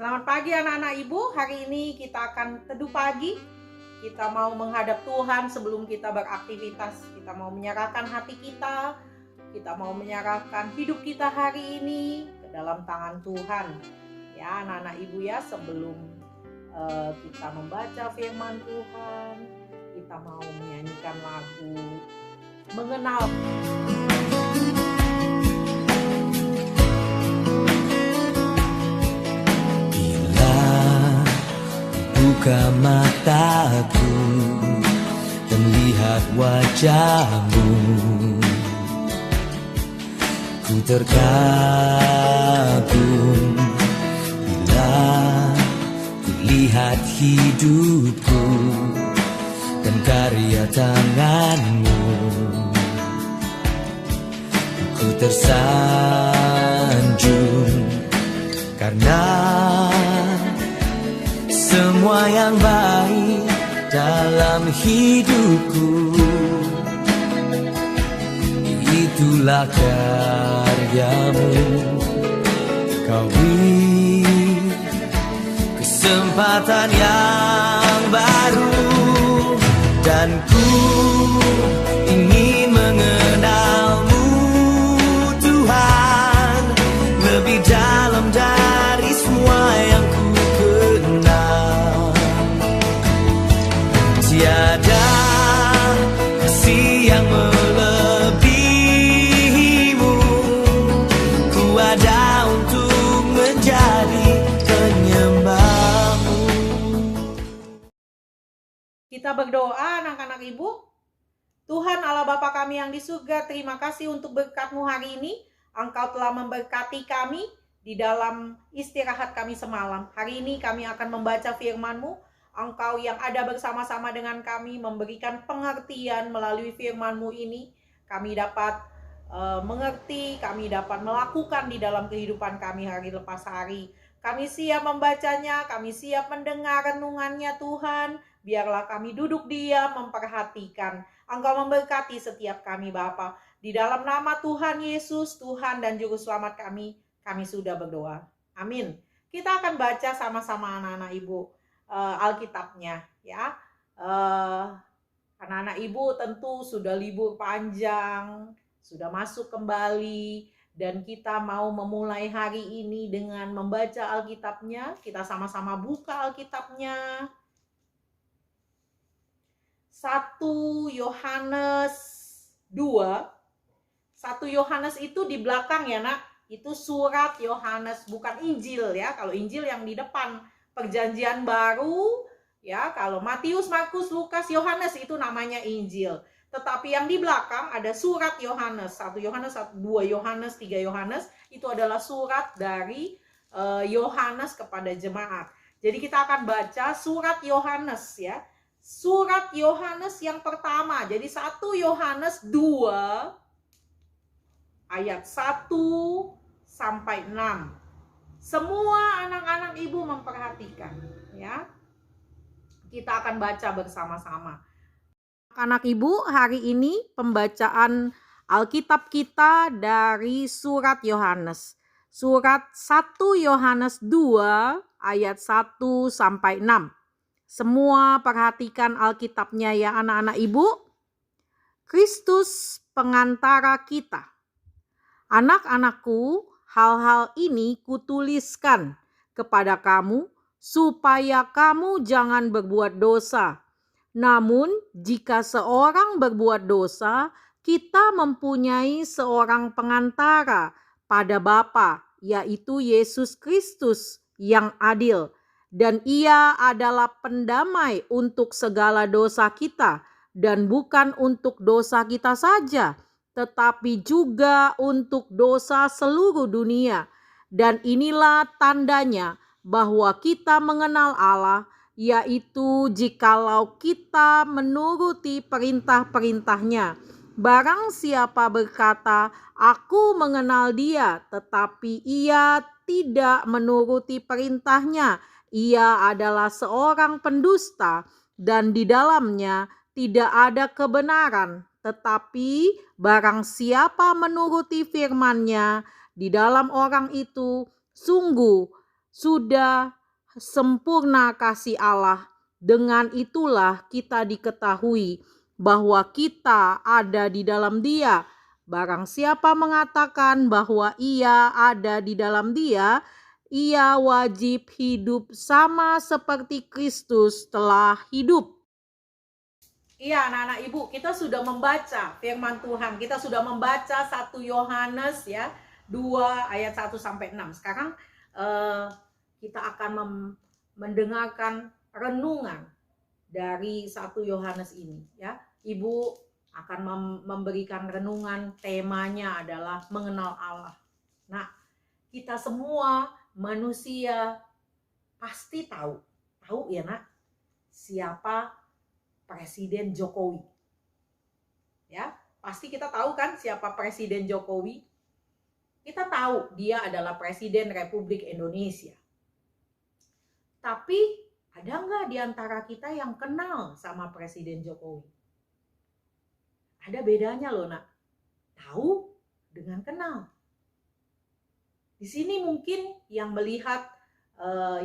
Selamat pagi anak-anak ibu. Hari ini kita akan teduh pagi. Kita mau menghadap Tuhan sebelum kita beraktivitas. Kita mau menyerahkan hati kita. Kita mau menyerahkan hidup kita hari ini ke dalam tangan Tuhan. Ya anak-anak ibu ya, sebelum kita membaca firman Tuhan, kita mau menyanyikan lagu mengenal. Buka mataku dan lihat wajahmu, ku terkagum bila ku lihat hidupku dan karya tanganmu. Ku tersanjung karena semua yang baik dalam hidupku, itulah karyamu. Kau beri kesempatan yang baru, dan ku ingin mengenalmu Tuhan lebih dalam dari semua yang ku kenal. Tiada kasih yang melebihimu, ku ada untuk menjadi penyembahmu. Kita berdoa anak-anak ibu. Tuhan Allah Bapa kami yang di surga, terima kasih untuk berkat-Mu hari ini. Engkau telah memberkati kami di dalam istirahat kami semalam. Hari ini kami akan membaca firman-Mu. Engkau yang ada bersama-sama dengan kami, memberikan pengertian melalui firman-Mu ini. Kami dapat mengerti, kami dapat melakukan di dalam kehidupan kami hari lepas hari. Kami siap membacanya, kami siap mendengar renungannya Tuhan. Biarlah kami duduk diam memperhatikan. Engkau memberkati setiap kami Bapa. Di dalam nama Tuhan Yesus, Tuhan dan Juru Selamat kami sudah berdoa. Amin. Kita akan baca sama-sama anak-anak ibu Alkitabnya ya. Anak-anak ibu tentu sudah libur panjang, sudah masuk kembali, dan kita mau memulai hari ini dengan membaca Alkitabnya. Kita sama-sama buka Alkitabnya. 1 Yohanes 2. 1 Yohanes itu di belakang ya nak. Itu surat Yohanes, bukan Injil ya. Kalau Injil yang di depan, Perjanjian Baru ya. Kalau Matius, Markus, Lukas, Yohanes itu namanya Injil. Tetapi yang di belakang ada surat Yohanes. 1 Yohanes, 2 Yohanes, 3 Yohanes. Itu adalah surat dari Yohanes kepada jemaat. Jadi kita akan baca surat Yohanes ya. Surat Yohanes yang pertama. Jadi 1 Yohanes 2 ayat 1 sampai 6. Semua anak-anak ibu memperhatikan ya. Kita akan baca bersama-sama. Anak ibu, hari ini pembacaan Alkitab kita dari surat Yohanes. Surat 1 Yohanes 2 ayat 1 sampai 6. Semua perhatikan Alkitabnya ya anak-anak ibu. Kristus pengantara kita. Anak-anakku, hal-hal ini kutuliskan kepada kamu supaya kamu jangan berbuat dosa. Namun jika seorang berbuat dosa, kita mempunyai seorang pengantara pada Bapa, yaitu Yesus Kristus yang adil. Dan ia adalah pendamai untuk segala dosa kita, dan bukan untuk dosa kita saja, tetapi juga untuk dosa seluruh dunia. Dan inilah tandanya bahwa kita mengenal Allah, yaitu jikalau kita menuruti perintah-perintahnya. Barang siapa berkata, "Aku mengenal Dia," tetapi ia tidak menuruti perintahnya, ia adalah seorang pendusta, dan di dalamnya tidak ada kebenaran. Tetapi barang siapa menuruti firman-Nya, di dalam orang itu sungguh sudah sempurna kasih Allah. Dengan itulah kita diketahui bahwa kita ada di dalam Dia. Barang siapa mengatakan bahwa ia ada di dalam Dia, ia wajib hidup sama seperti Kristus telah hidup. Iya, anak-anak ibu, kita sudah membaca firman Tuhan. Kita sudah membaca 1 Yohanes ya, 2 ayat 1 sampai 6. Sekarang kita akan mendengarkan renungan dari 1 Yohanes ini ya. Ibu akan memberikan renungan, temanya adalah mengenal Allah. Nah, kita semua manusia pasti tahu ya nak, siapa Presiden Jokowi. Ya, pasti kita tahu kan siapa Presiden Jokowi? Kita tahu dia adalah Presiden Republik Indonesia. Tapi ada nggak di antara kita yang kenal sama Presiden Jokowi? Ada bedanya loh nak. Tahu dengan kenal. Di sini mungkin yang melihat,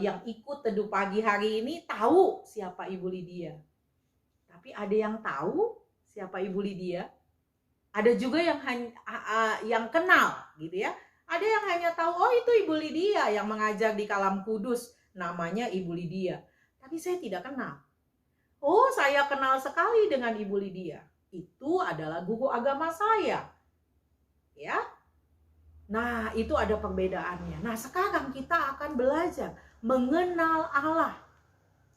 yang ikut teduh pagi hari ini tahu siapa Ibu Lydia. Tapi ada yang tahu siapa Ibu Lydia? Ada juga yang kenal gitu ya. Ada yang hanya tahu, oh itu Ibu Lydia yang mengajar di Kalam Kudus, namanya Ibu Lydia. Tapi saya tidak kenal. Oh, saya kenal sekali dengan Ibu Lydia. Itu adalah guru agama saya. Ya. Nah, itu ada perbedaannya. Nah, sekarang kita akan belajar mengenal Allah.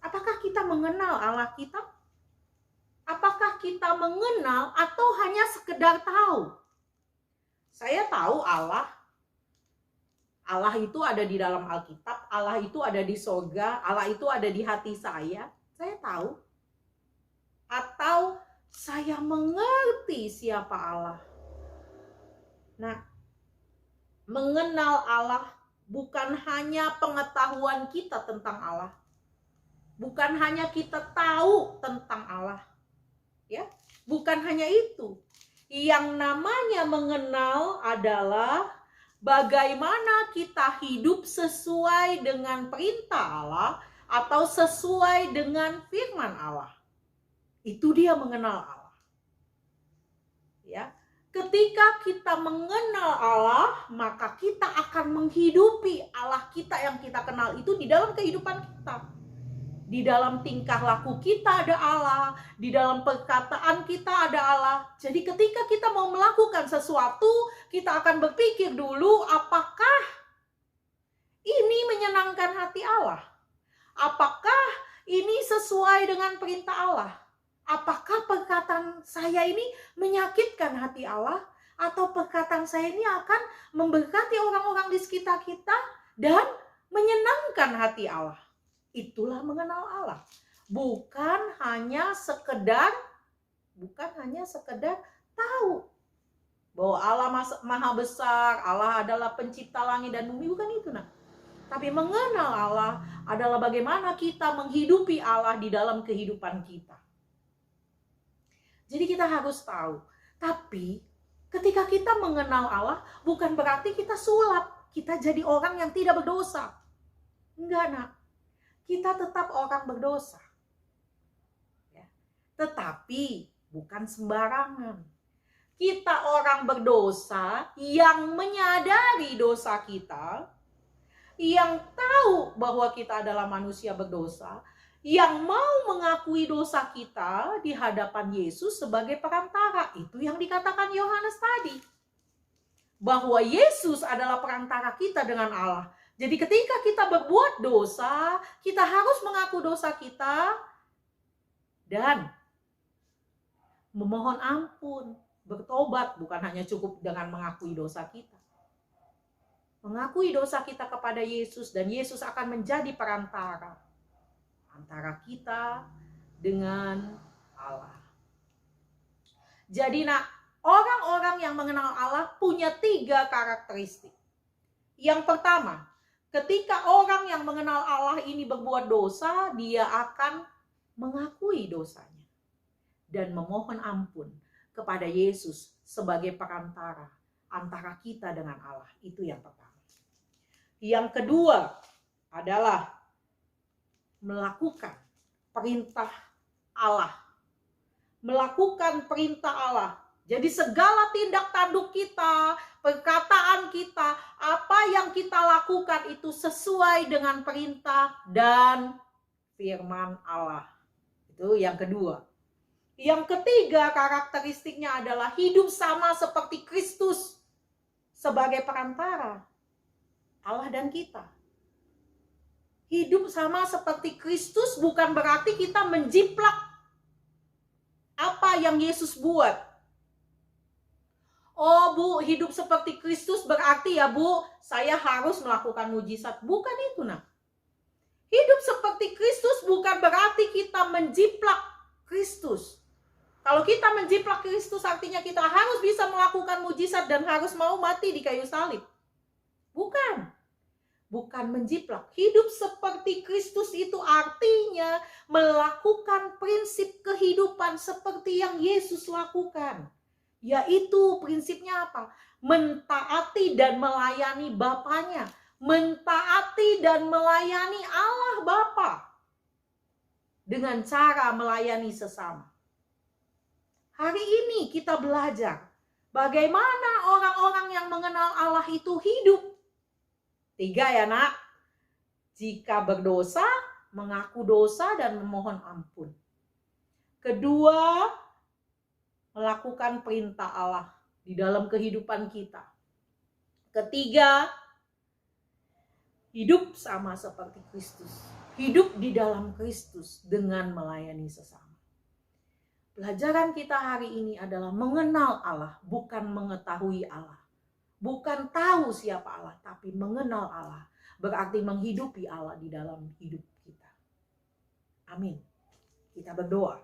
Apakah kita mengenal Allah kita? Apakah kita mengenal atau hanya sekedar tahu? Saya tahu Allah itu ada di dalam Alkitab, Allah itu ada di sorga, Allah itu ada di hati saya tahu. Atau saya mengerti siapa Allah. Nah, mengenal Allah bukan hanya pengetahuan kita tentang Allah. Bukan hanya kita tahu tentang Allah. Ya, bukan hanya itu. Yang namanya mengenal adalah bagaimana kita hidup sesuai dengan perintah Allah atau sesuai dengan firman Allah. Itu dia mengenal Allah. Ya, ketika kita mengenal Allah, maka kita akan menghidupi Allah kita yang kita kenal itu di dalam kehidupan kita. Di dalam tingkah laku kita ada Allah, di dalam perkataan kita ada Allah. Jadi ketika kita mau melakukan sesuatu, kita akan berpikir dulu, apakah ini menyenangkan hati Allah? Apakah ini sesuai dengan perintah Allah? Apakah perkataan saya ini menyakitkan hati Allah? Atau perkataan saya ini akan memberkati orang-orang di sekitar kita dan menyenangkan hati Allah? Itulah mengenal Allah. Bukan hanya sekedar tahu bahwa Allah maha besar, Allah adalah pencipta langit dan bumi, bukan itu nah. Tapi mengenal Allah adalah bagaimana kita menghidupi Allah di dalam kehidupan kita. Jadi kita harus tahu. Tapi ketika kita mengenal Allah, bukan berarti kita sulap, kita jadi orang yang tidak berdosa. Enggak nak. Kita tetap orang berdosa. Ya. Tetapi bukan sembarangan. Kita orang berdosa yang menyadari dosa kita, yang tahu bahwa kita adalah manusia berdosa, yang mau mengakui dosa kita di hadapan Yesus sebagai perantara. Itu yang dikatakan Yohanes tadi. Bahwa Yesus adalah perantara kita dengan Allah. Jadi ketika kita berbuat dosa, kita harus mengaku dosa kita dan memohon ampun, bertobat, bukan hanya cukup dengan mengakui dosa kita. Mengakui dosa kita kepada Yesus dan Yesus akan menjadi perantara antara kita dengan Allah. Jadi orang-orang yang mengenal Allah punya 3 karakteristik. Yang pertama, ketika orang yang mengenal Allah ini berbuat dosa, dia akan mengakui dosanya dan memohon ampun kepada Yesus sebagai perantara antara kita dengan Allah. Itu yang pertama. Yang kedua adalah melakukan perintah Allah. Melakukan perintah Allah. Jadi segala tindak tanduk kita, perkataan kita, apa yang kita lakukan itu sesuai dengan perintah dan firman Allah. Itu yang kedua. Yang ketiga karakteristiknya adalah hidup sama seperti Kristus sebagai perantara Allah dan kita. Hidup sama seperti Kristus bukan berarti kita menjiplak apa yang Yesus buat. Oh Bu, hidup seperti Kristus berarti ya Bu, saya harus melakukan mujizat. Bukan itu nak. Hidup seperti Kristus bukan berarti kita menjiplak Kristus. Kalau kita menjiplak Kristus artinya kita harus bisa melakukan mujizat dan harus mau mati di kayu salib. Bukan. Bukan menjiplak. Hidup seperti Kristus itu artinya melakukan prinsip kehidupan seperti yang Yesus lakukan. Yaitu prinsipnya apa? Mentaati dan melayani Bapanya. Mentaati dan melayani Allah Bapa. Dengan cara melayani sesama. Hari ini kita belajar bagaimana orang-orang yang mengenal Allah itu hidup. 3 ya nak. Jika berdosa, mengaku dosa dan memohon ampun. Kedua, melakukan perintah Allah di dalam kehidupan kita. Ketiga, hidup sama seperti Kristus. Hidup di dalam Kristus dengan melayani sesama. Pelajaran kita hari ini adalah mengenal Allah, bukan mengetahui Allah. Bukan tahu siapa Allah, tapi mengenal Allah. Berarti menghidupi Allah di dalam hidup kita. Amin. Kita berdoa.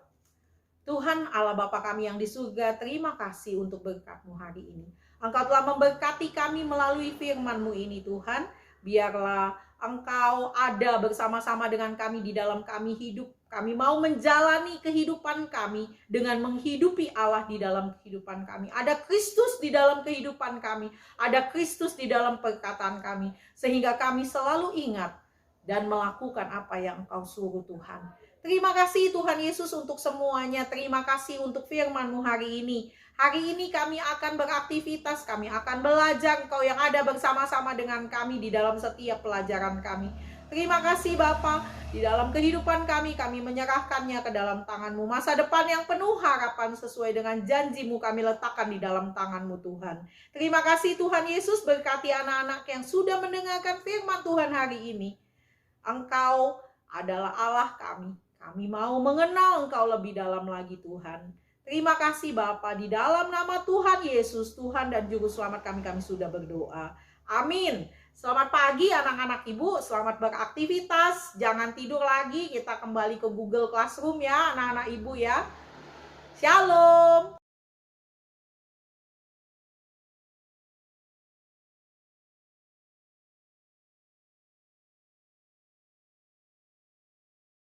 Tuhan Allah Bapa kami yang di surga, terima kasih untuk berkat-Mu hari ini. Engkau telah memberkati kami melalui firman-Mu ini Tuhan. Biarlah Engkau ada bersama-sama dengan kami di dalam kami hidup. Kami mau menjalani kehidupan kami dengan menghidupi Allah di dalam kehidupan kami. Ada Kristus di dalam kehidupan kami. Ada Kristus di dalam perkataan kami. Sehingga kami selalu ingat dan melakukan apa yang Engkau suruh Tuhan. Terima kasih Tuhan Yesus untuk semuanya. Terima kasih untuk firman-Mu hari ini. Hari ini kami akan beraktivitas, kami akan belajar Engkau yang ada bersama-sama dengan kami di dalam setiap pelajaran kami. Terima kasih Bapa, di dalam kehidupan kami menyerahkannya ke dalam tangan-Mu. Masa depan yang penuh harapan sesuai dengan janji-Mu kami letakkan di dalam tangan-Mu Tuhan. Terima kasih Tuhan Yesus, berkati anak-anak yang sudah mendengarkan firman Tuhan hari ini. Engkau adalah Allah kami. Kami mau mengenal Engkau lebih dalam lagi Tuhan. Terima kasih Bapa, di dalam nama Tuhan Yesus, Tuhan dan Juru Selamat kami sudah berdoa. Amin. Selamat pagi anak-anak Ibu, selamat beraktivitas. Jangan tidur lagi, kita kembali ke Google Classroom ya anak-anak Ibu ya. Shalom.